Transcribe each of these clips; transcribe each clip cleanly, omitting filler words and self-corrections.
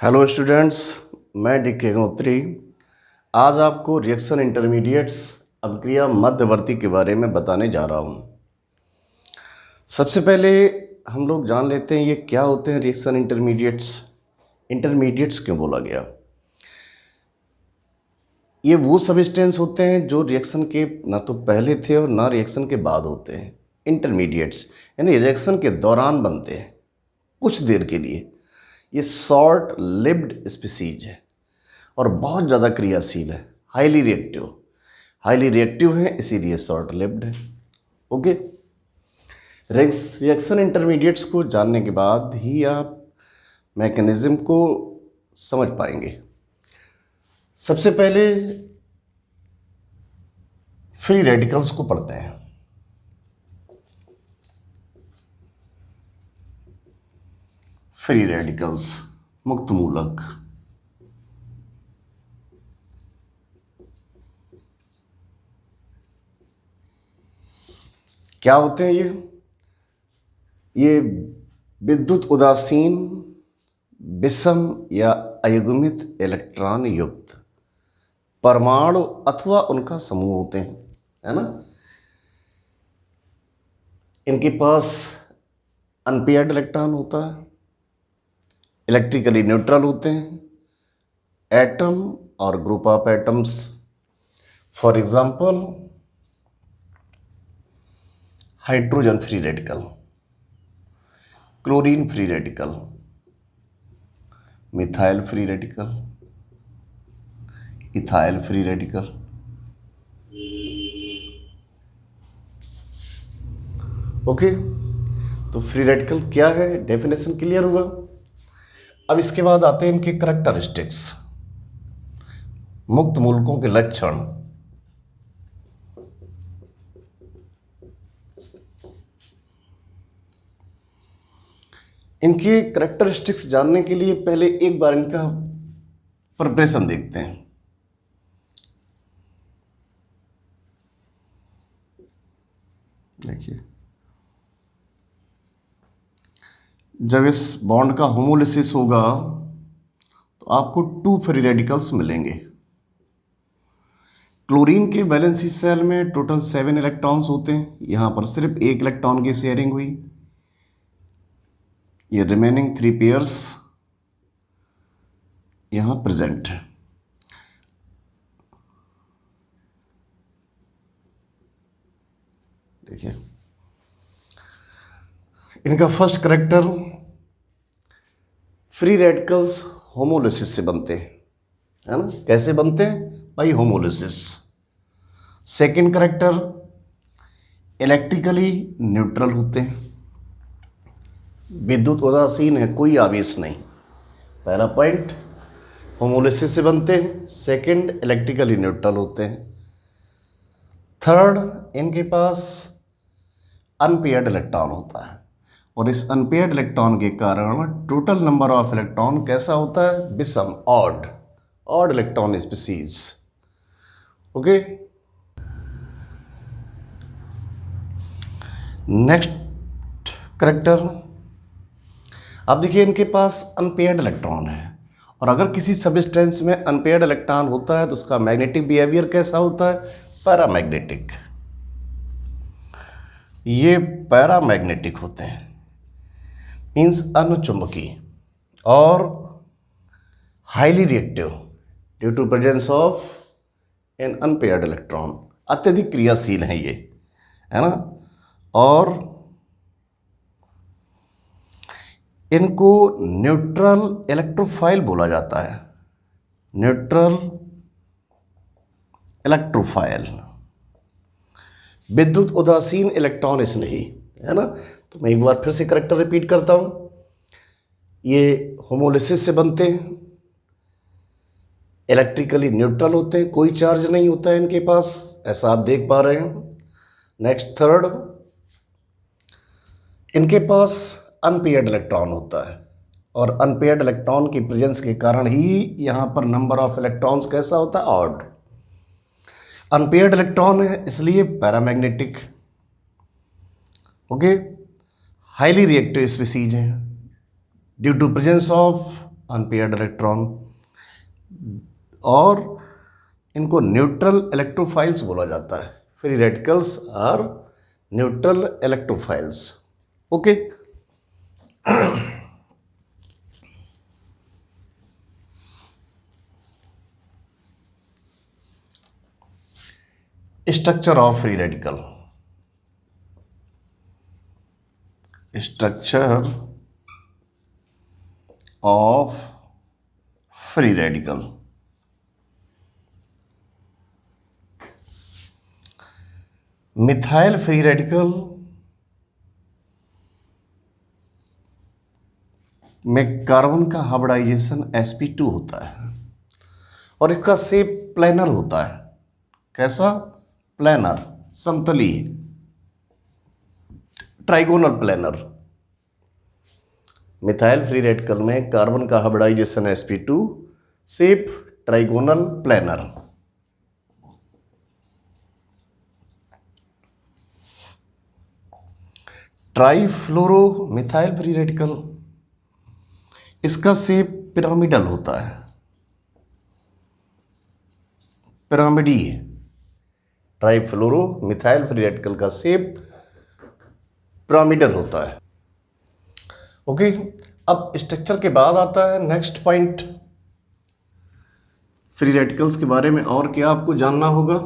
Hello students, मैं D के अग्निहोत्री आज आपको रिएक्शन इंटरमीडिएट्स अभिक्रिया मध्यवर्ती के बारे में बताने जा रहा हूँ। सबसे पहले हम लोग जान लेते हैं ये क्या होते हैं रिएक्शन इंटरमीडिएट्स। इंटरमीडिएट्स क्यों बोला गया? ये वो सब्सटेंस होते हैं जो रिएक्शन के ना तो पहले थे और ना रिएक्शन के बाद होते हैं। इंटरमीडिएट्स यानी रिएक्शन के दौरान बनते हैं कुछ देर के लिए। ये शॉर्ट लिव्ड स्पीसीज है और बहुत ज़्यादा क्रियाशील है। हाईली रिएक्टिव है, इसीलिए शॉर्ट लिव्ड है। ओके, रिएक्शन इंटरमीडिएट्स को जानने के बाद ही आप मैकेनिज्म को समझ पाएंगे। सबसे पहले फ्री रेडिकल्स को पढ़ते हैं। फ्री रेडिकल्स मुक्त मूलक। क्या होते हैं ये विद्युत उदासीन विषम या अयुग्मित इलेक्ट्रॉन युक्त परमाणु अथवा उनका समूह होते हैं, है ना। इनके पास अनपेयर्ड इलेक्ट्रॉन होता है, इलेक्ट्रिकली न्यूट्रल होते हैं, एटम और group of atoms. For example hydrogen free radical, chlorine free radical, methyl free radical, ethyl free radical. Okay, तो फ्री रेडिकल क्या है, डेफिनेशन क्लियर हुआ। अब इसके बाद आते हैं इनके करैक्टरिस्टिक्स, मुक्त मूलकों के लक्षण। इनके करैक्टरिस्टिक्स जानने के लिए पहले एक बार इनका प्रिपरेशन देखते हैं। देखिए, जब इस बॉन्ड का होमोलिसिस होगा तो आपको 2 फ्री रेडिकल्स मिलेंगे। क्लोरीन के वैलेंसी सेल में टोटल 7 इलेक्ट्रॉन्स होते हैं, यहां पर सिर्फ 1 इलेक्ट्रॉन की शेयरिंग हुई। ये रिमेनिंग 3 पेयर्स यहां प्रेजेंट है। देखिए, इनका first character, free radicals homolysis से बनते हैं, है ना। कैसे बनते हैं? By homolysis. Second character, electrically neutral होते हैं, विद्युत उदासीन है, कोई आवेश नहीं। पहला पॉइंट, होमोलिसिस से बनते हैं। सेकंड, इलेक्ट्रिकली न्यूट्रल होते हैं। थर्ड, इनके पास अनपेयर्ड इलेक्ट्रॉन होता है और इस अनपेयर्ड इलेक्ट्रॉन के कारण टोटल नंबर ऑफ इलेक्ट्रॉन कैसा होता है? विषम, odd electron species. Okay, next character, अब देखिए इनके पास अनपेयर्ड इलेक्ट्रॉन है और अगर किसी सब्सटेंस में अनपेयर्ड इलेक्ट्रॉन होता है तो उसका मैग्नेटिक बिहेवियर कैसा होता है? पैरामैग्नेटिक। ये पैरामैग्नेटिक होते हैं, मीन्स अनुचुंबकीय और highly reactive due to presence of an unpaired electron. अत्यधिक क्रियाशील हैं ये, है ना। और इनको न्यूट्रल इलेक्ट्रोफाइल बोला जाता है, न्यूट्रल इलेक्ट्रोफाइल। विद्युत उदासीन इलेक्ट्रॉन इस नहीं, है ना। तो मैं एक बार फिर से करैक्टर रिपीट करता हूं। ये होमोलिसिस से बनते हैं, इलेक्ट्रिकली न्यूट्रल होते हैं, कोई चार्ज नहीं होता है इनके पास, ऐसा आप देख पा रहे हैं। नेक्स्ट थर्ड, इनके पास अनपेयर्ड इलेक्ट्रॉन होता है और अनपेयर्ड इलेक्ट्रॉन की प्रेजेंस के कारण ही यहाँ पर नंबर ऑफ इलेक्ट्रॉन्स कैसा होता है? ऑड। अनपेयर्ड इलेक्ट्रॉन है इसलिए paramagnetic. Okay, highly reactive species हैं due to presence of unpaired electron, और इनको न्यूट्रल इलेक्ट्रोफाइल्स बोला जाता है। Free radicals are neutral electrophiles. Okay, structure of free radical. Structure of free radical. Methyl free radical में carbon का hybridisation sp2 होता है और इसका शेप प्लेनर होता है। कैसा? प्लेनर, समतलीय, trigonal planar. Methyl free radical में कार्बन का hybridisation sp2, shape trigonal planar. Trifluoro methyl free radical, इसका शेप पिरामिडल होता है, पिरामिडीय। ट्राइफ्लोरो मिथाइल फ्री रेडिकल का शेप पिरामिडल होता है। ओके, अब स्ट्रक्चर के बाद आता है नेक्स्ट पॉइंट, फ्री रेडिकल्स के बारे में और क्या आपको जानना होगा।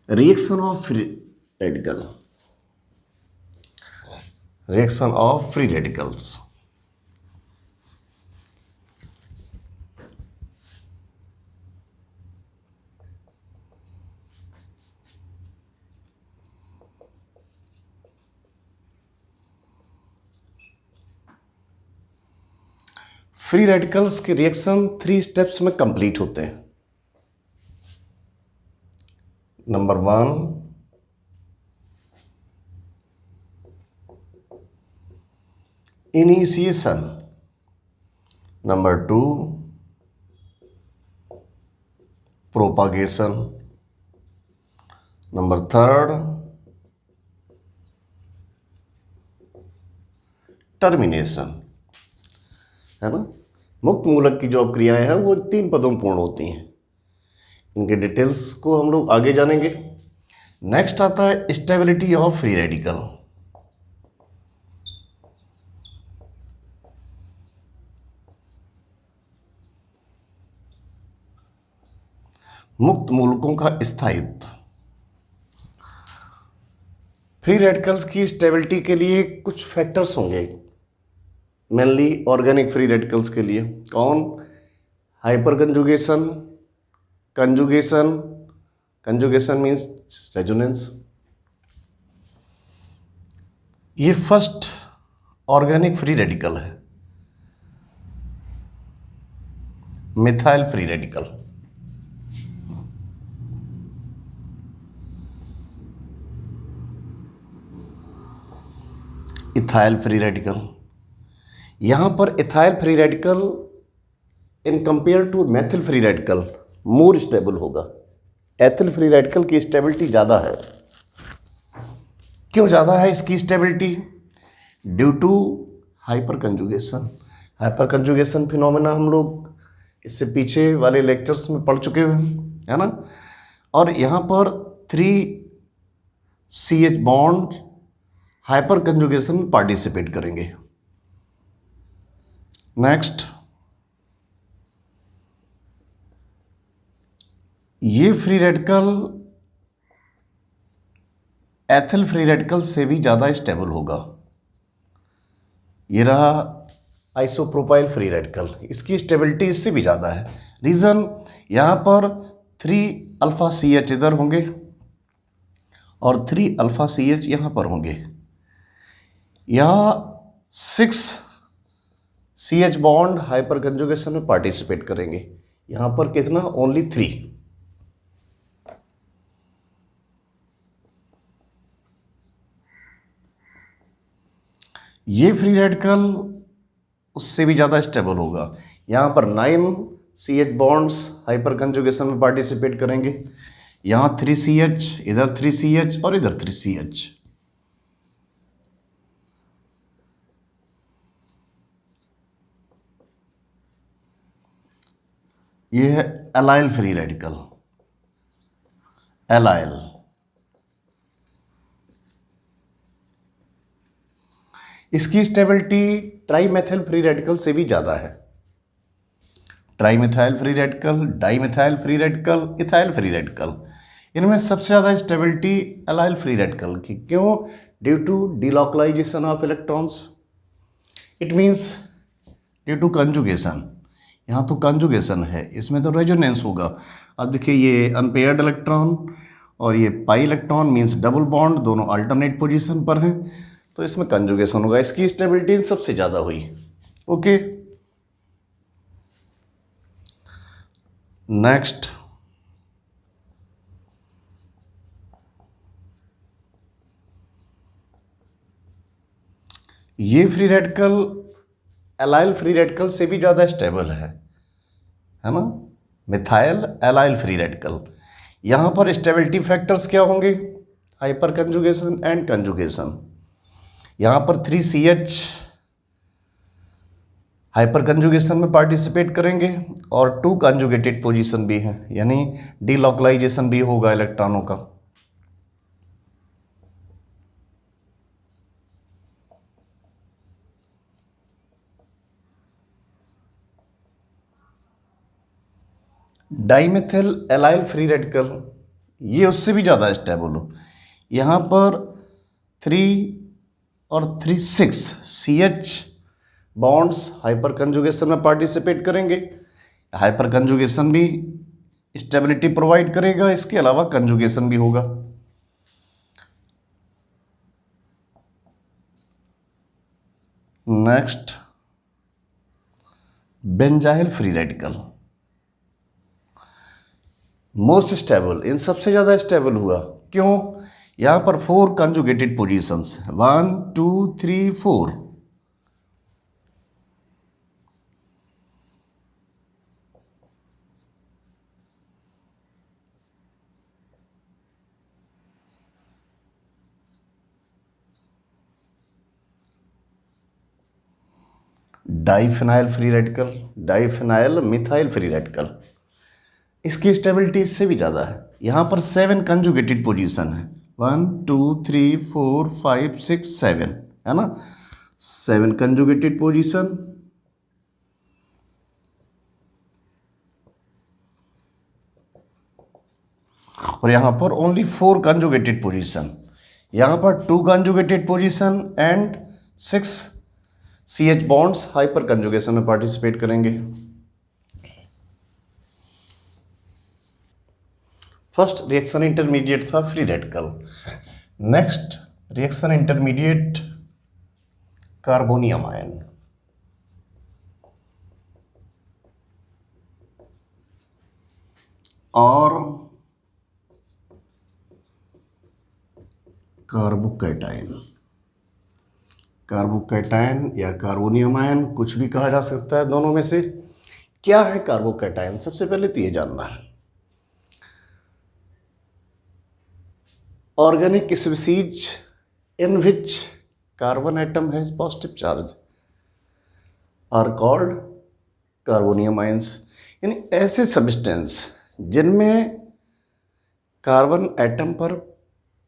Reaction of free radical, reaction of free radicals. Free radicals के रिएक्शन 3 स्टेप्स में कंप्लीट होते हैं। Number 1, initiation. Number 2, propagation. Number 3, termination. है ना? मुक्त मूलक की जो क्रियाएं हैं वो 3 पदों में पूर्ण होती हैं। इनके डिटेल्स को हम लोग आगे जानेंगे। नेक्स्ट आता है स्टेबिलिटी ऑफ फ्री रेडिकल। मुक्त मूलकों का स्थायित्व। फ्री रेडिकल्स की स्टेबिलिटी के लिए कुछ फैक्टर्स होंगे, मेनली ऑर्गेनिक फ्री रेडिकल्स के लिए। कौन? Hyperconjugation, conjugation, conjugation means resonance. ये फर्स्ट ऑर्गेनिक फ्री रेडिकल है, methyl free radical. Ethyl free radical. यहां पर ethyl free radical in compare to methyl free radical more stable होगा। Ethyl free radical की stability ज़्यादा है। क्यों ज़्यादा है इसकी stability? Due to hyperconjugation. Hyperconjugation phenomena हम लोग इससे पीछे वाले लेक्चर्स में पढ़ चुके हुए हैं, है ना? और यहाँ पर 3 CH बॉन्ड हाइपर कंजुगेशन में पार्टिसिपेट करेंगे। नेक्स्ट, ये free radical ethyl free radical से भी ज़्यादा स्टेबल होगा। ये रहा आइसोप्रोपाइल फ्री रेडिकल, इसकी स्टेबिलिटी इससे भी ज़्यादा है। रीज़न, यहाँ पर 3 अल्फा CH इधर होंगे और 3 अल्फा CH यहाँ पर होंगे। यहाँ 6 CH बॉन्ड हाइपर कंजुगेशन में पार्टिसिपेट करेंगे। यहाँ पर कितना? ओनली 3। ये फ्री रेडिकल उससे भी ज़्यादा स्टेबल होगा। यहाँ पर 9 CH बॉन्ड्स हाइपर कंजुगेशन में पार्टिसिपेट करेंगे। यहाँ 3 CH, इधर 3 CH और इधर 3 CH। ये है एलाइल फ्री रेडिकल, एलाइल। इसकी स्टेबिलिटी ट्राईमेथाइल फ्री रेडिकल से भी ज़्यादा है। Trimethyl free radical, dimethyl free radical, ethyl free radical, इनमें सबसे ज़्यादा स्टेबिलिटी एलाइल फ्री रेडिकल की। क्यों? Due to delocalization of electrons, it means due to conjugation. यहाँ तो कंजुगेशन है, इसमें तो रेजोनेंस होगा। अब देखिए ये अनपेयर्ड इलेक्ट्रॉन और ये pi electron means double bond, दोनों अल्टरनेट पोजीशन पर हैं, तो इसमें कंजुगेशन होगा। इसकी स्टेबिलिटी सबसे ज़्यादा हुई। ओके, नेक्स्ट ये free radical allyl free radical से भी ज़्यादा स्टेबल है ना, मिथाइल एलाइल फ्री रेडिकल। यहाँ पर स्टेबिलिटी फैक्टर्स क्या होंगे? Hyper conjugation and conjugation. यहाँ पर 3CH हाइपर कंजुगेशन में पार्टिसिपेट करेंगे और 2 कंजुगेटेड पोजीशन भी हैं, यानी डीलोकलाइजेशन भी होगा इलेक्ट्रॉनों का। डाईमेथिल एलाइल फ्री रेडिकल ये उससे भी ज़्यादा स्टेबल हो। यहाँ पर 3 और 3,6 CH बॉन्ड्स हाइपर कंजुगेशन में पार्टिसिपेट करेंगे। हाइपर कंजुगेशन भी स्टेबिलिटी प्रोवाइड करेगा, इसके अलावा कंजुगेशन भी होगा। Next benzyl free radical, most stable, इन सबसे ज़्यादा स्टेबल हुआ। क्यों? यहाँ पर 4 conjugated positions, 1 2 3 4। Diphenyl free radical, diphenyl methyl free radical, इसकी स्टेबिलिटी इससे भी ज़्यादा है। यहाँ पर 7 कंजुगेटेड पोजीशन है, 1 2 3 4 5 6 7, है ना, 7 कंजुगेटेड पोजीशन। और यहाँ पर ओनली 4 कंजुगेटेड पोजीशन। यहाँ पर 2 conjugated position and 6 CH bonds hyper conjugation में पार्टिसिपेट करेंगे। फर्स्ट रिएक्शन इंटरमीडिएट था free radical. Next reaction intermediate carbonium ion. और कार्बोकैटायन, कार्बोकैटायन या कार्बोनियम आयन कुछ भी कहा जा सकता है दोनों में से। क्या है कार्बोकैटायन? सबसे पहले तो ये जानना है, organic species in which carbon atom has positive charge are called carbonium ions. यानी ऐसे सब्सटेंस जिनमें कार्बन एटम पर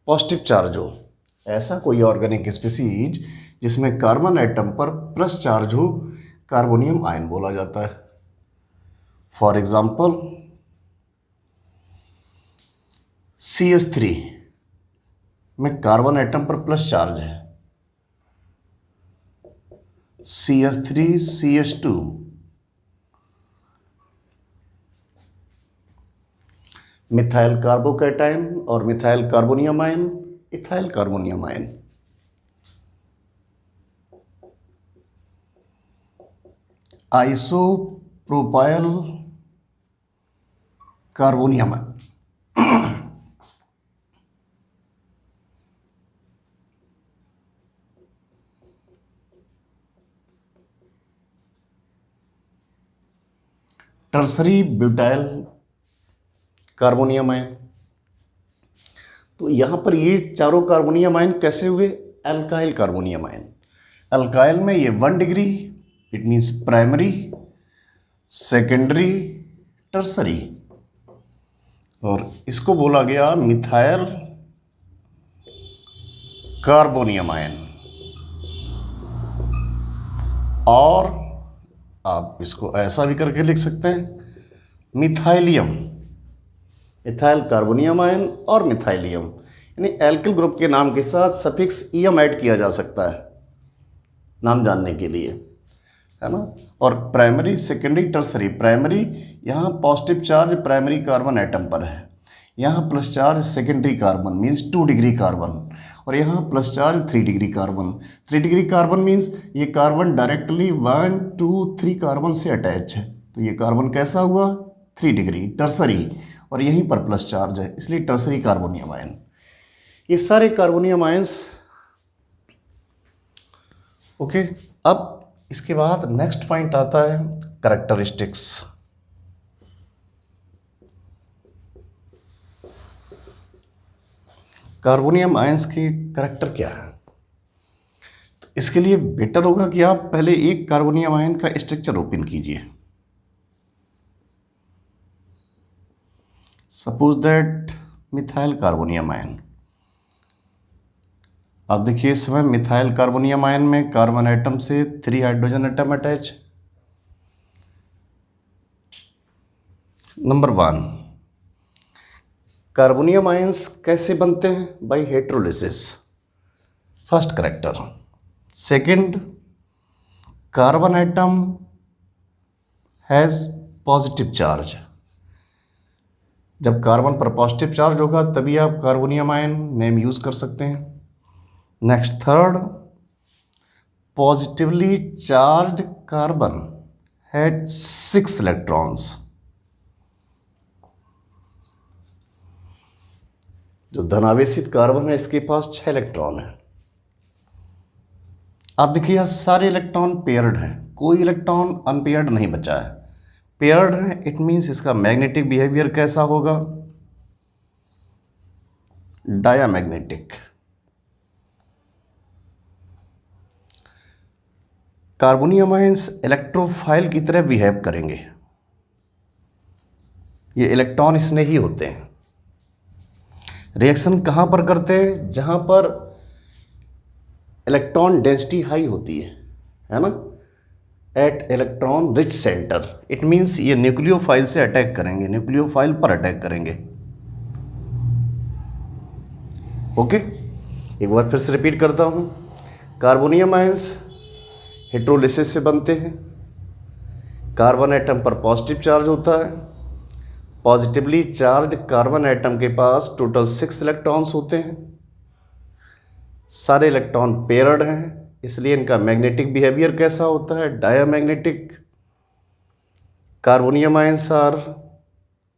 पॉजिटिव चार्ज हो, ऐसा कोई ऑर्गेनिक स्पीसीज जिसमें कार्बन एटम पर प्लस चार्ज हो, कार्बोनियम आयन बोला जाता है। फॉर एग्जाम्पल CH3 में कार्बन एटम पर प्लस चार्ज है, CH3 CH2। मिथाइल कार्बोकैटायन और methyl carbonium ion, ethyl carbonium ion. Isopropyl carbonium ion, tertiary butyl carbonium ion. तो यहाँ पर ये चारों कार्बोनियम आयन कैसे हुए? Alkyl carbonium ion. अल्काइल में ये 1 degree, it means primary, secondary, tertiary, और इसको बोला गया मिथाइल कार्बोनियम आयन। और आप इसको ऐसा भी करके लिख सकते हैं, मिथाइलियम, मिथाइल कार्बोनियम आयन और मिथाइलियम, यानी एल्किल ग्रुप के नाम के साथ सफिक्स ईयम ऐड किया जा सकता है नाम जानने के लिए, है ना। और प्राइमरी, सेकेंडरी, टर्सरी। प्राइमरी, यहाँ positive charge primary carbon atom पर है, यहाँ plus charge secondary carbon means 2 degree carbon, और यहाँ plus charge 3 degree carbon. 3 degree carbon means ये कार्बन डायरेक्टली 1 2 3 कार्बन से अटैच है, तो ये कार्बन कैसा हुआ 3 डिग्री, टर्सरी, और यहीं पर प्लस चार्ज है, इसलिए टर्सरी कार्बोनियम आयन। ये सारे कार्बोनियम आयंस, ओके। अब इसके बाद नेक्स्ट पॉइंट आता है कैरेक्टरिस्टिक्स। कार्बोनियम आयंस के कैरेक्टर क्या है, तो इसके लिए बेटर होगा कि आप पहले एक कार्बोनियम आयन का स्ट्रक्चर ओपन कीजिए। Suppose that methyl carbonium ion, आप देखिए इस समय मिथाइल कार्बोनियम आयन में कार्बन एटम से 3 hydrogen atom attach. Number 1, carbonium ions कैसे बनते हैं, by heterolysis, first character. Second, carbon atom has positive charge, जब कार्बन पर पॉजिटिव चार्ज होगा तभी आप कार्बोनियम आयन नेम यूज कर सकते हैं। Next, third, positively charge carbon had 6 electrons, जो धनावेशित कार्बन है इसके पास 6 इलेक्ट्रॉन है। आप देखिए यह सारे इलेक्ट्रॉन पेयर्ड हैं, कोई इलेक्ट्रॉन अनपेयर्ड नहीं बचा है, पेयर्ड है। इट मीन्स इसका मैग्नेटिक बिहेवियर कैसा होगा, डायामैग्नेटिक। कार्बोनियम आयंस इलेक्ट्रोफाइल की तरह बिहेव करेंगे, ये इलेक्ट्रॉन स्नेही होते हैं। रिएक्शन कहाँ पर करते हैं, जहाँ पर इलेक्ट्रॉन डेंसिटी हाई होती है ना, at electron rich centre. It means ये न्यूक्लियोफाइल से अटैक करेंगे, न्यूक्लियोफाइल पर अटैक करेंगे। ओके, एक बार फिर से रिपीट करता हूँ, कार्बोनियम आयंस हेटेरोलिसिस से बनते हैं, कार्बन एटम पर पॉजिटिव चार्ज होता है, पॉजिटिवली चार्ज कार्बन एटम के पास टोटल 6 इलेक्ट्रॉन्स होते हैं, सारे इलेक्ट्रॉन पेयर्ड हैं, इसलिए इनका मैग्नेटिक बिहेवियर कैसा होता है, diamagnetic. Carbonium ions are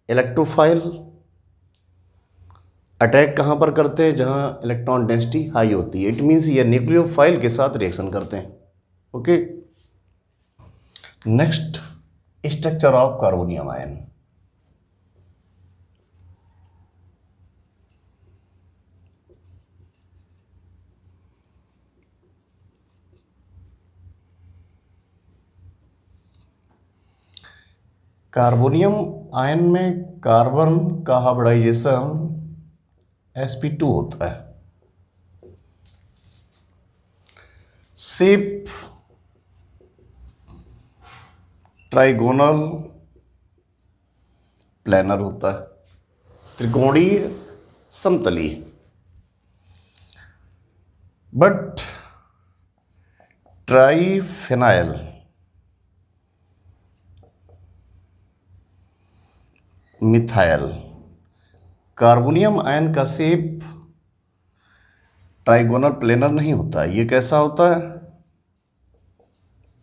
electrophile, attack कहाँ पर करते हैं, जहाँ इलेक्ट्रॉन डेंसिटी हाई होती है। इट मीन्स ये न्यूक्लियोफाइल के साथ रिएक्शन करते हैं। Okay, next, structure of carbonium ion. Carbonium ion में कार्बन का हाइब्रिडाइजेशन sp2 होता है। शेप ट्राइगोनल प्लेनर होता है, त्रिकोणीय समतलीय। बट ट्राइफेनाइल मिथाइल कार्बोनियम आयन का शेप ट्राइगोनल प्लेनर नहीं होता है, ये कैसा होता है,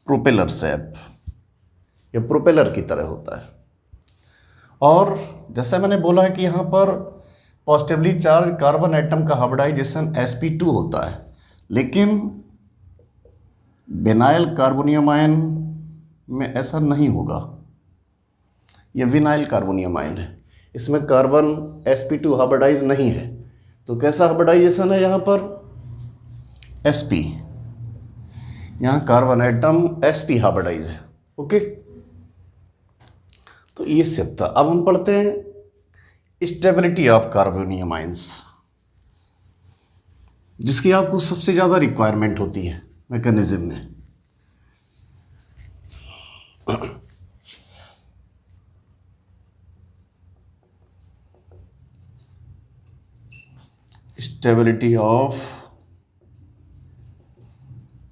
प्रोपेलर शेप, ये प्रोपेलर की तरह होता है। और जैसे मैंने बोला है कि यहाँ पर पॉजिटिवली चार्ज कार्बन एटम का हाइब्रिडाइजेशन sp2 होता है, लेकिन विनाइल कार्बोनियम आयन में ऐसा नहीं होगा। ये विनाइल कार्बोनियम आयन है, इसमें कार्बन sp2 हाइब्रिडाइज नहीं है, तो कैसा हाइब्रिडाइजेशन है यहाँ पर, sp, यहाँ कार्बन एटम sp हाइब्रिडाइज है। ओके, तो ये सिर्फ था। अब हम पढ़ते हैं स्टेबिलिटी ऑफ कार्बोनियम आयंस, जिसकी आपको सबसे ज़्यादा रिक्वायरमेंट होती है मैकेनिज्म में। Stability of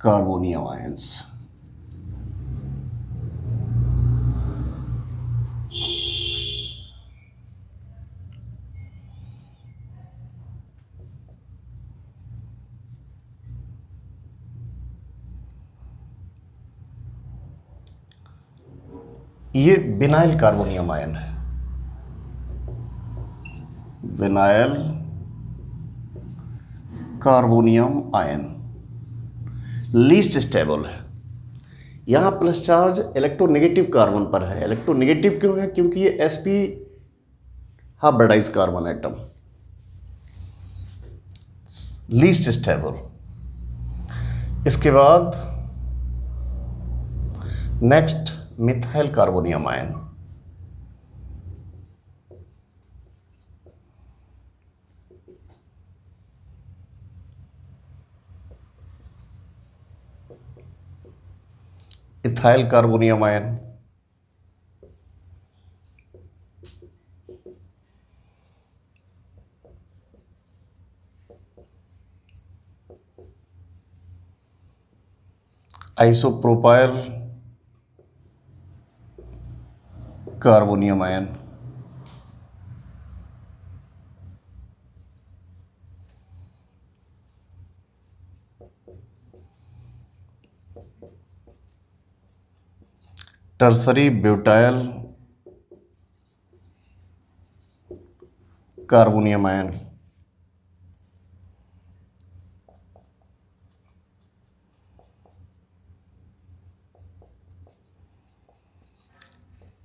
carbonium ions. ये विनाइल कार्बोनियम आयन है, vinyl carbonium ion least stable है। यहां प्लस चार्ज इलेक्ट्रोनेगेटिव कार्बन पर है। इलेक्ट्रोनेगेटिव क्यों है? क्योंकि ये sp hybridise carbon atom, least stable. इसके बाद next methyl carbonium ion, ethyl carbonium ion, isopropyl carbonium ion, tertiary butyl carbonium ion,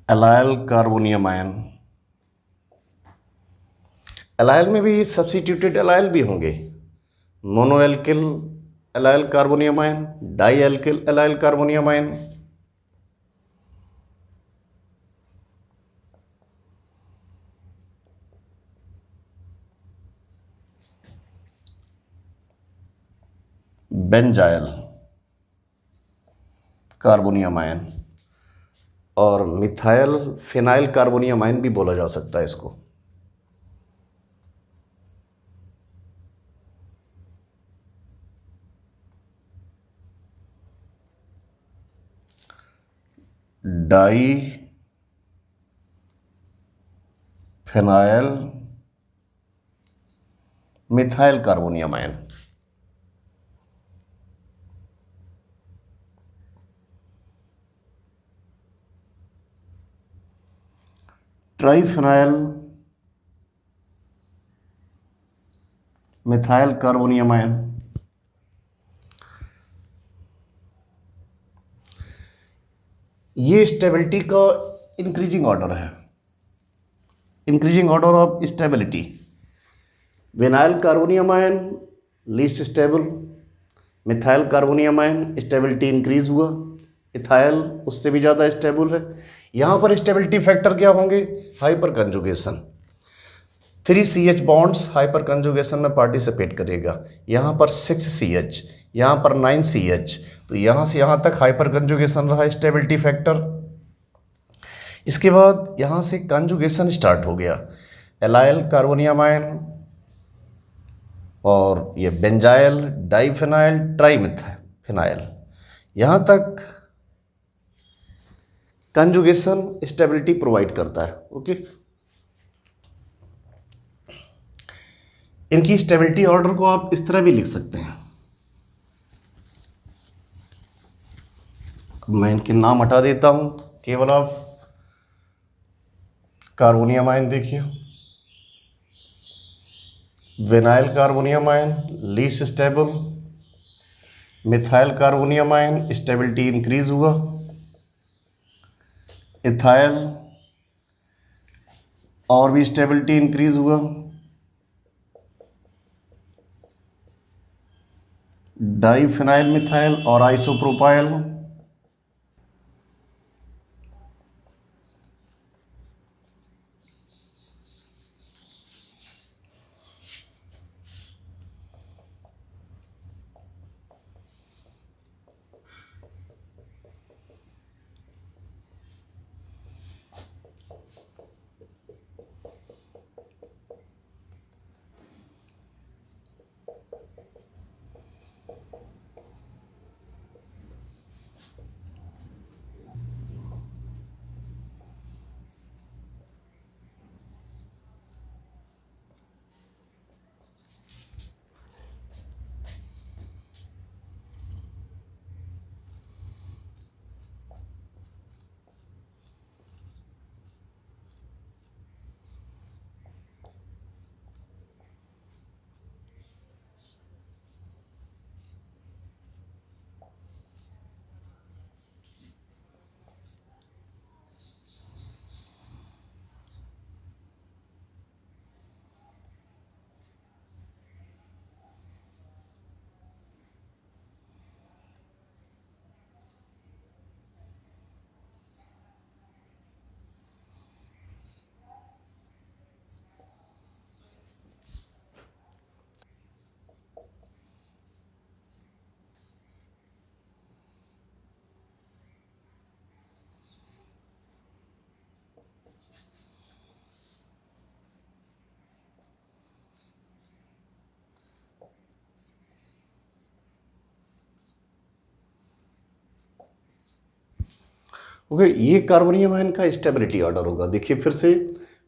allyl carbonium ion. Allyl में भी सब्स्टिट्यूटेड एलाइल भी होंगे, mono alkyl allyl carbonium ion, di alkyl allyl carbonium ion. Benzyl carbonium ion, और methyl phenyl carbonium ion भी बोला जा सकता है इसको। Di phenyl methyl carbonium ion. Triphenyl methyl carbonium ion. ये स्टेबिलिटी का इंक्रीजिंग ऑर्डर है, increasing order of stability. Vinyl carbonium ion least stable, methyl carbonium ion stability increase हुआ, इथाइल उससे भी ज़्यादा स्टेबल है। यहाँ पर स्टेबिलिटी फैक्टर क्या होंगे? Hyper conjugation, 3CH bonds hyper conjugation में पार्टिसिपेट करेगा। यहाँ पर 6CH, यहाँ पर 9CH, तो यहाँ से यहाँ तक हाइपर कंजुगेशन रहा स्टेबिलिटी फैक्टर। इसके बाद यहाँ से कंजुगेशन स्टार्ट हो गया, एलाइल कार्बोनियम आयन और ये बेंजाइल, डाइफिनाइल, ट्राइमिथाइल, यहाँ तक कंजुगेशन स्टेबिलिटी प्रोवाइड करता है। ओके, इनकी स्टेबिलिटी ऑर्डर को आप इस तरह भी लिख सकते हैं। मैं इनके नाम हटा देता हूं, केवल आप कार्बोनियम आयन देखिए। Vinyl carbonium ion least stable, methyl carbonium ion stability increase हुआ, इथाइल और भी स्टेबिलिटी इंक्रीज हुआ, डाइफिनाइल मिथाइल और आइसोप्रोपाइल ओके, ये कार्बोनियम आयन का स्टेबिलिटी ऑर्डर होगा। देखिए फिर से,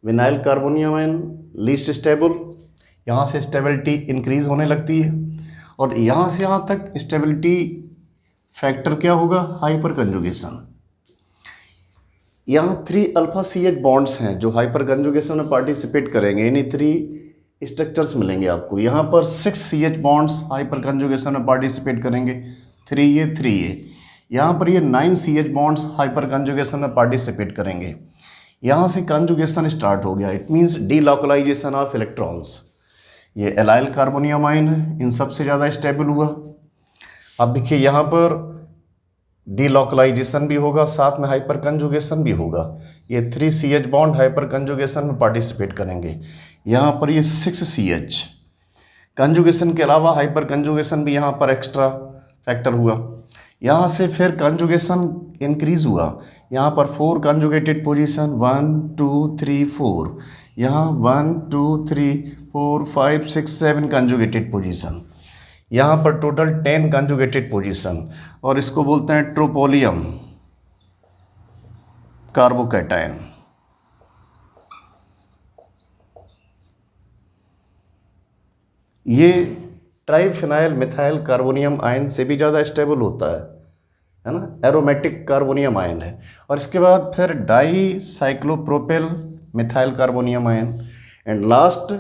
vinyl carbonium ion least stable, यहाँ से स्टेबिलिटी इंक्रीज होने लगती है, और यहाँ से यहाँ तक स्टेबिलिटी फैक्टर क्या होगा, हाइपर कंजुगेशन। यहाँ 3 अल्फा CH बॉन्ड्स हैं जो हाइपर कंजुगेशन में पार्टिसिपेट करेंगे, यानी 3 स्ट्रक्चर्स मिलेंगे आपको। यहाँ पर 6 CH बॉन्ड्स हाइपर कंजुगेशन में पार्टिसिपेट करेंगे, 3A 3A। यहाँ पर ये 9 CH बॉन्ड्स हाइपर कंजुगेशन में पार्टिसिपेट करेंगे। यहाँ से कंजुगेशन स्टार्ट हो गया, it means delocalisation of electrons. ये एलाइल कार्बोनियम आयन है, इन सबसे ज़्यादा स्टेबल हुआ। अब देखिए यहाँ पर डीलोकलाइजेशन भी होगा, साथ में हाइपर कंजुगेशन भी होगा। ये 3 CH बॉन्ड हाइपर कंजुगेशन में पार्टिसिपेट करेंगे। यहाँ पर ये 6 CH, कंजुगेशन के अलावा हाइपर कंजुगेशन भी यहाँ पर एक्स्ट्रा फैक्टर हुआ। यहाँ से फिर कंजुगेशन इंक्रीज हुआ, यहाँ पर 4 कंजुगेटेड पोजीशन, 1 2 3 4, यहाँ 1 2 3 4 5 6 7 कंजुगेटेड पोजीशन, यहाँ पर टोटल 10 कंजुगेटेड पोजीशन, और इसको बोलते हैं ट्रोपोलियम कार्बोकैटायन। ये ट्राइफिनाइल मिथाइल कार्बोनियम आयन से भी ज़्यादा स्टेबल होता है ना, एरोमेटिक कार्बोनियम आयन है। और इसके बाद फिर di cyclopropyl methyl carbonium ion, and last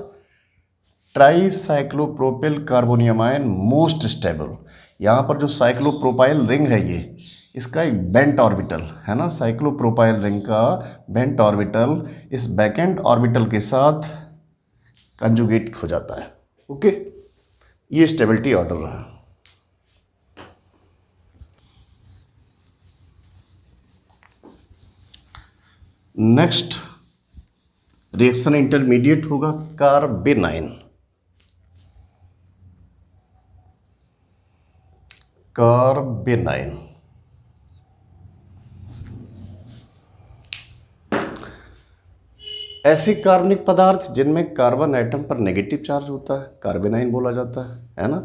tri cyclopropyl carbonium ion most stable. यहाँ पर जो साइक्लोप्रोपाइल रिंग है, ये इसका एक बेंट ऑर्बिटल है ना, साइक्लोप्रोपाइल रिंग का बेंट ऑर्बिटल इस बैकेंड ऑर्बिटल के साथ कंजुगेट हो जाता है। ओके, ये स्टेबिलिटी ऑर्डर रहा। नेक्स्ट रिएक्शन इंटरमीडिएट होगा कार्बेनाइन। कार्बेनाइन ऐसे कार्बनिक पदार्थ जिनमें कार्बन एटम पर नेगेटिव चार्ज होता है, कार्बेनाइन बोला जाता है ना।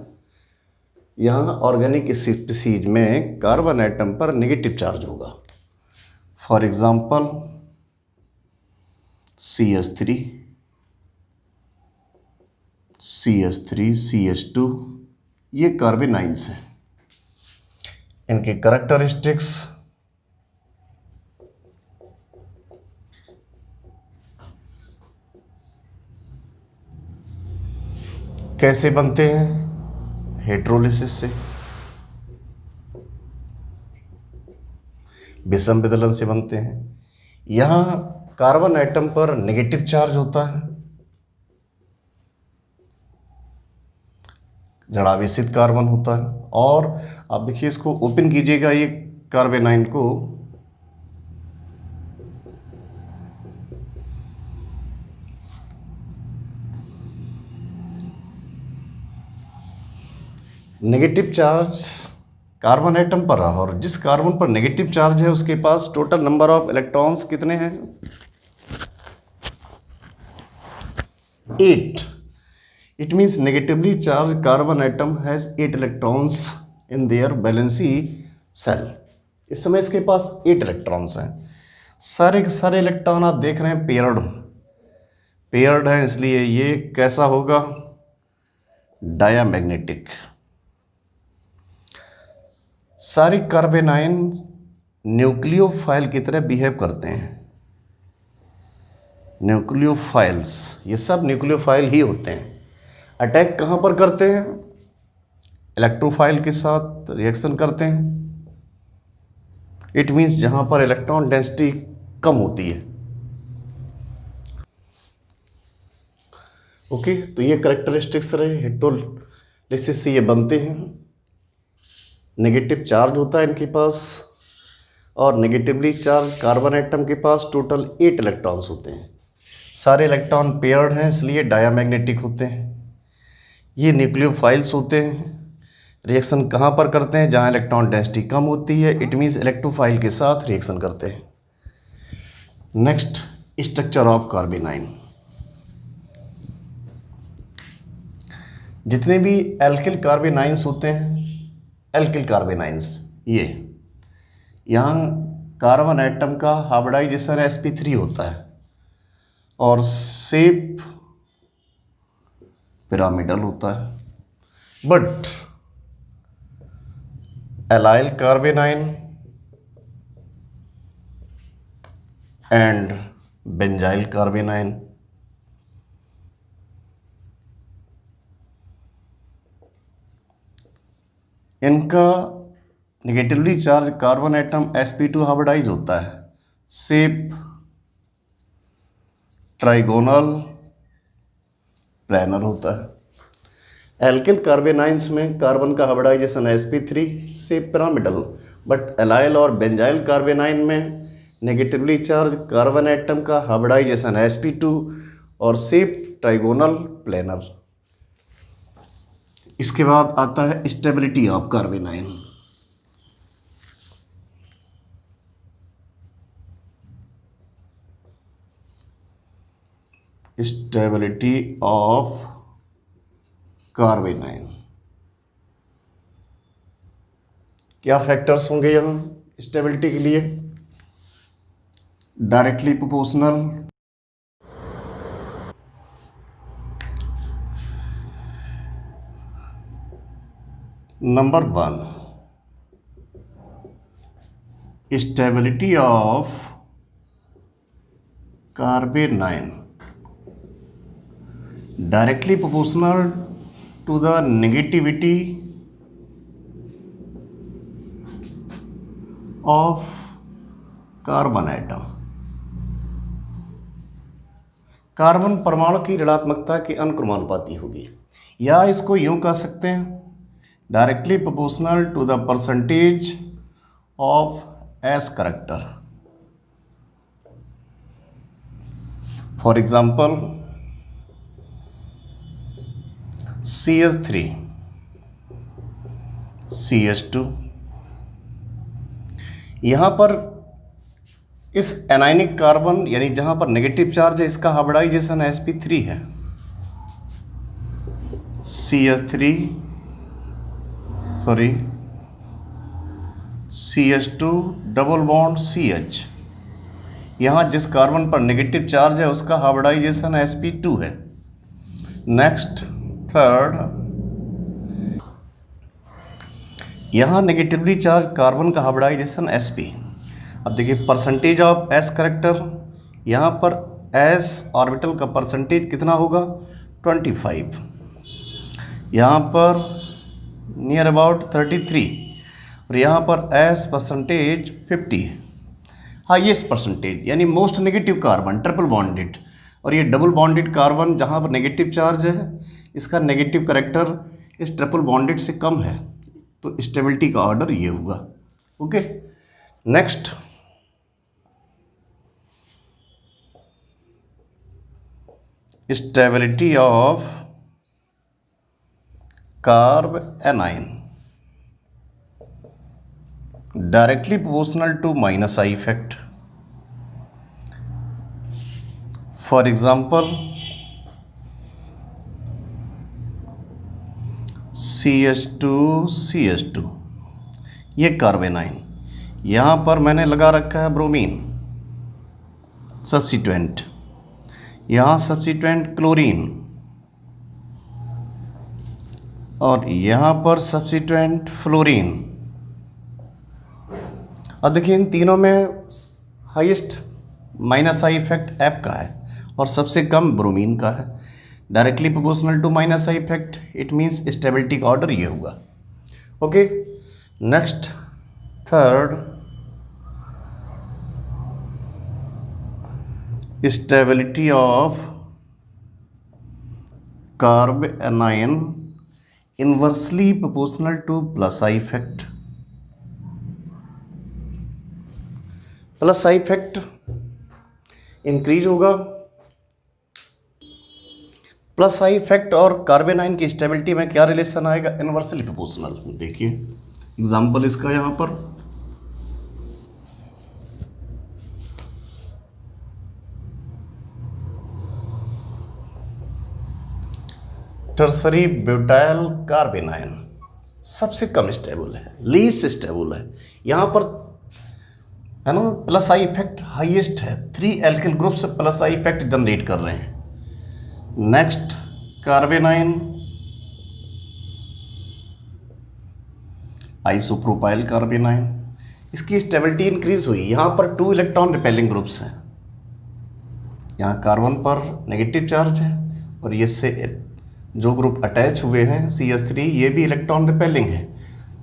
यहाँ ऑर्गेनिक स्पीसीज में कार्बन एटम पर नेगेटिव चार्ज होगा। For example CH3, CH3, CH2, ये कार्बेनाइन्स हैं। इनके कैरेक्टरिस्टिक्स कैसे बनते हैं, हेट्रोलिसिस से, विषम विदलन से बनते हैं। यहाँ कार्बन एटम पर नेगेटिव चार्ज होता है, जड़ावेशित कार्बन होता है। और आप देखिए, इसको ओपन कीजिएगा ये कार्बेनाइन को, नेगेटिव चार्ज कार्बन एटम पर रहा, और जिस कार्बन पर नेगेटिव चार्ज है उसके पास टोटल नंबर ऑफ इलेक्ट्रॉन्स कितने हैं, 8। It means negatively charge carbon atom has 8 electrons in their valency shell. इस समय इसके पास 8 इलेक्ट्रॉन्स हैं। सारे के सारे इलेक्ट्रॉन आप देख रहे हैं पेयर्ड हैं, इसलिए ये कैसा होगा, डायामैग्नेटिक। सारे कार्बेनाइन न्यूक्लियोफाइल की तरह बिहेव करते हैं, न्यूक्लियोफाइल्स, ये सब न्यूक्लियोफाइल ही होते हैं। अटैक कहाँ पर करते हैं, इलेक्ट्रोफाइल के साथ रिएक्शन करते हैं। इट मीन्स जहाँ पर इलेक्ट्रॉन डेंसिटी कम होती है। ओके, तो ये कैरेक्टरिस्टिक्स रहे। हेट्रोलिसिस से ये बनते हैं, नेगेटिव चार्ज होता है इनके पास, और नेगेटिवली चार्ज कार्बन एटम के पास टोटल 8 इलेक्ट्रॉन्स होते हैं। सारे इलेक्ट्रॉन पेयर्ड हैं, इसलिए डायामैग्नेटिक होते हैं। ये न्यूक्लियोफाइल्स होते हैं। रिएक्शन कहाँ पर करते हैं, जहाँ इलेक्ट्रॉन डेंसिटी कम होती है। इट मीन्स इलेक्ट्रोफाइल के साथ रिएक्शन करते हैं। Next, structure of कार्बेनाइन। जितने भी एल्किल कार्बेनाइंस होते हैं, एल्किल कार्बेनाइंस, ये यहाँ कार्बन एटम का हाइब्रिडाइजेशन sp3 होता है और शेप पिरामिडल होता है। But allyl carbanion and benzyl carbanion इनका negatively charge carbon atom sp2 hybridize होता है, शेप ट्राइगोनल प्लैनर होता है। एल्किल कार्बेनाइंस में कार्बन का hybridisation sp3 shape pyramidal, but allyl और बेंजाइल कार्बेनाइन में नेगेटिवली चार्ज कार्बन एटम का हाइब्रिडाइजेशन sp2 और शेप ट्राइगोनल प्लैनर। इसके बाद आता है stability of carbanion. Stability of carbanion, क्या फैक्टर्स होंगे यहां स्टेबिलिटी के लिए? Directly proportional, number 1 stability of carbanion directly proportional to the negativity of carbon atom। कार्बन परमाणु की ऋणात्मकता के अनुक्रमानुपाती होगी, या इसको यूं कह सकते हैं directly proportional to the percentage of s character. For example CH3 CH2, यहाँ पर इस एनायनिक कार्बन यानी जहाँ पर नेगेटिव चार्ज है इसका हाइब्रिडाइजेशन sp3 है। CH2 डबल बॉन्ड CH, यहाँ जिस कार्बन पर नेगेटिव चार्ज है उसका हाइब्रिडाइजेशन sp2 है। नेक्स्ट थर्ड, यहाँ नेगेटिवली चार्ज कार्बन का हाइब्रिडाइजेशन sp। अब देखिए परसेंटेज ऑफ s करेक्टर, यहाँ पर s ऑर्बिटल का परसेंटेज कितना होगा 25, यहाँ पर नियर अबाउट 33 और यहाँ पर s परसेंटेज 50, हाईएस्ट परसेंटेज यानी most negative carbon triple bonded. और ये डबल बॉन्डेड कार्बन जहाँ पर नेगेटिव चार्ज है इसका नेगेटिव करेक्टर इस ट्रिपल बॉन्डेड से कम है, तो स्टेबिलिटी का ऑर्डर ये होगा। Okay, next stability of carbanion directly proportional to minus I effect. For example CH2 ये कार्बेनाइन, यहाँ पर मैंने लगा रखा है ब्रोमीन सब्स्टिट्यूएंट, यहाँ सब्स्टिट्यूएंट क्लोरीन और यहाँ पर सब्स्टिट्यूएंट फ्लोरीन। अब देखिए इन तीनों में हाईएस्ट माइनस आई इफेक्ट ऐप का है और सबसे कम ब्रोमीन का है। Directly proportional to minus I effect, it means stability का ऑर्डर ये होगा। Okay, next third stability of carbanion inversely proportional to plus I effect. Plus I effect increase होगा। प्लस आई इफेक्ट और कार्बेनाइन की stability में क्या relation आएगा? Inversely proportional. देखिए एग्जांपल इसका यहाँ पर टर्सरी ब्यूटाइल कार्बेनाइन सबसे कम स्टेबल है, लीस्ट स्टेबल है। यहाँ पर है ना, प्लस आई इफेक्ट हाईएस्ट है, 3 एल्किल ग्रुप से प्लस आई इफेक्ट जनरेट कर रहे हैं। नेक्स्ट कार्बेनाइन, आइसोप्रोपाइल कार्बेनाइन, इसकी स्टेबिलिटी इंक्रीज हुई। यहाँ पर 2 इलेक्ट्रॉन रिपेलिंग ग्रुप्स हैं, यहाँ कार्बन पर नेगेटिव चार्ज है और ये से जो ग्रुप अटैच हुए हैं CH3 ये भी इलेक्ट्रॉन रिपेलिंग है।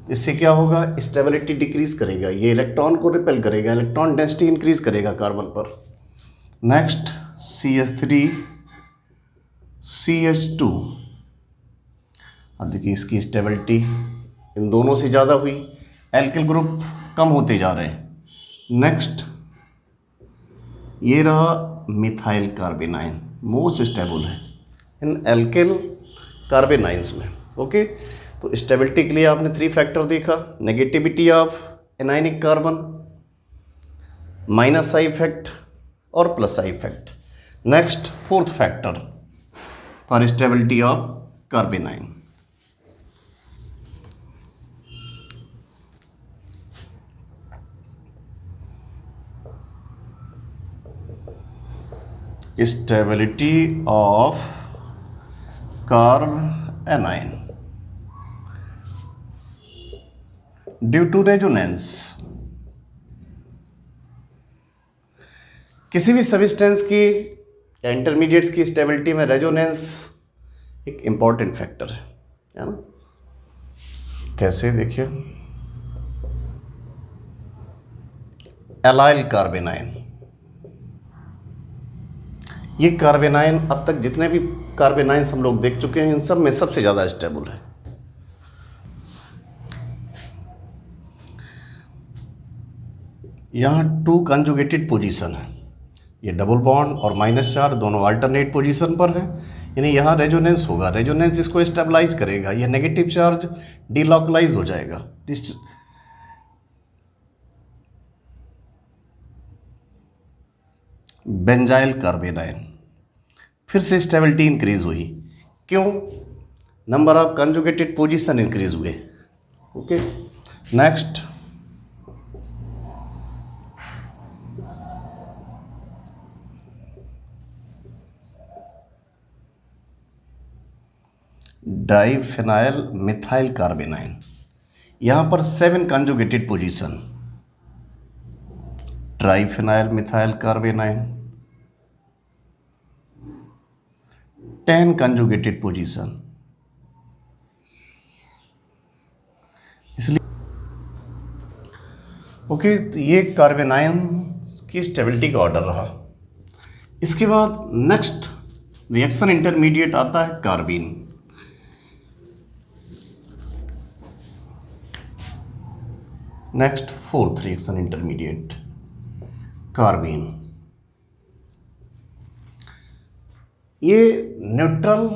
इससे क्या होगा, स्टेबिलिटी डिक्रीज करेगा, ये इलेक्ट्रॉन को रिपेल करेगा, इलेक्ट्रॉन डेंसिटी इंक्रीज करेगा कार्बन पर। नेक्स्ट CH3 CH2, अब देखिए इसकी स्टेबिलिटी इन दोनों से ज़्यादा हुई, एल्किल ग्रुप कम होते जा रहे हैं। नेक्स्ट ये रहा मिथाइल कार्बेनाइन, मोस्ट स्टेबल है इन एल्किल कार्बेनाइंस में। ओके, तो स्टेबिलिटी के लिए आपने 3 फैक्टर देखा, negativity of anionic carbon, minus I effect और plus I effect. Next 4th factor for stability of carbanion, stability of carbanion due to resonance. किसी भी सब्सटेंस की या इंटरमीडिएट्स की स्टेबिलिटी में रेजोनेंस एक इंपॉर्टेंट फैक्टर है ना। कैसे, देखिए एलाइल कार्बेनाइन, ये कार्बेनाइन अब तक जितने भी कार्बेनाइंस हम लोग देख चुके हैं इन सब में सबसे ज़्यादा स्टेबल है। यहाँ 2 कंजुगेटेड पोजीशन है, ये डबल बॉन्ड और माइनस चार्ज दोनों अल्टरनेट पोजीशन पर है, यानी यहाँ रेजोनेंस होगा, रेजोनेंस इसको स्टेबलाइज करेगा, यह नेगेटिव चार्ज डिलॉकलाइज हो जाएगा। बेंजाइल कार्बेनाइन, फिर से स्टेबिलिटी इंक्रीज हुई, क्यों, number of conjugated position increase हुए। Okay, next diphenyl methyl carbanion, यहां पर 7 conjugated position, triphenyl methyl carbanion 10 conjugated position. इसलिए ओके, तो ये कार्बेनाइन की स्टेबिलिटी का ऑर्डर रहा। इसके बाद नेक्स्ट रिएक्शन इंटरमीडिएट आता है carbene. Next 4th reaction intermediate carbene, ये न्यूट्रल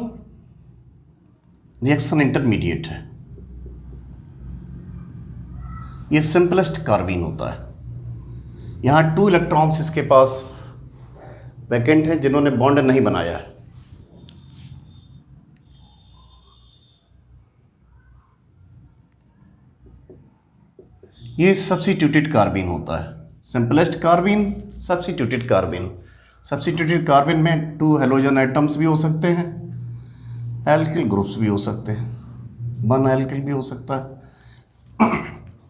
रिएक्शन इंटरमीडिएट है, ये सिंपलेस्ट कार्बीन होता है। यहाँ 2 इलेक्ट्रॉन्स इसके पास वैकेंट हैं जिन्होंने बॉन्ड नहीं बनाया है। ये सब्स्टिट्यूटेड कार्बीन होता है, simplest carbene, substituted carbene. Substituted carbene में 2 हेलोजन एटम्स भी हो सकते हैं, एल्किल ग्रुप्स भी हो सकते हैं, 1 एल्किल भी हो सकता है।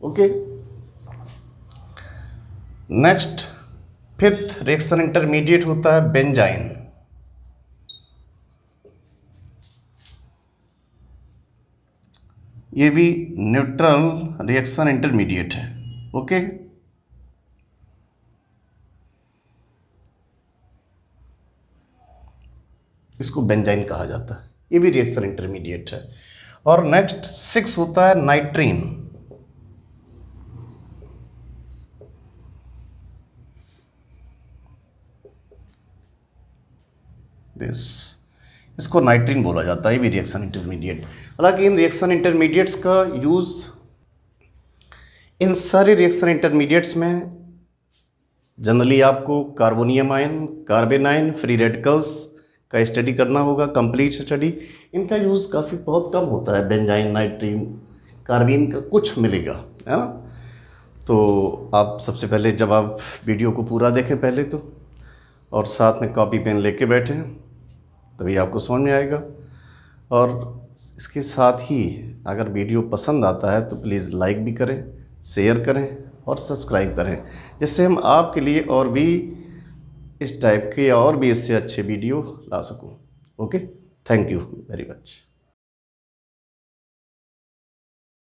Okay, next 5th reaction intermediate होता है बेंजाइन। ये भी न्यूट्रल रिएक्शन इंटरमीडिएट है। ओके, इसको बेंजाइन कहा जाता है, ये भी रिएक्शन इंटरमीडिएट है। और नेक्स्ट 6 होता है नाइट्रीन। इसको नाइट्रीन बोला जाता है, ये भी रिएक्शन इंटरमीडिएट। हालांकि इन रिएक्शन इंटरमीडिएट्स का यूज़ इन सारे रिएक्शन इंटरमीडिएट्स में जनरली आपको कार्बोनियम आयन, कार्बेनाइन, फ्री रेडिकल्स का स्टडी करना होगा, कंप्लीट स्टडी। इनका यूज़ काफ़ी बहुत कम होता है, बेंजाइन, नाइट्रीन, कार्बीन का कुछ मिलेगा, है ना। तो आप सबसे पहले जब आप वीडियो को पूरा देखें पहले तो, और साथ में कॉपी पेन लेके बैठें, तभी आपको समझ में आएगा। और इसके साथ ही अगर वीडियो पसंद आता है तो प्लीज़ लाइक भी करें, शेयर करें और सब्सक्राइब करें, जिससे हम आपके लिए और भी इस टाइप के और भी इससे अच्छे वीडियो ला सकूं। Okay, thank you very much.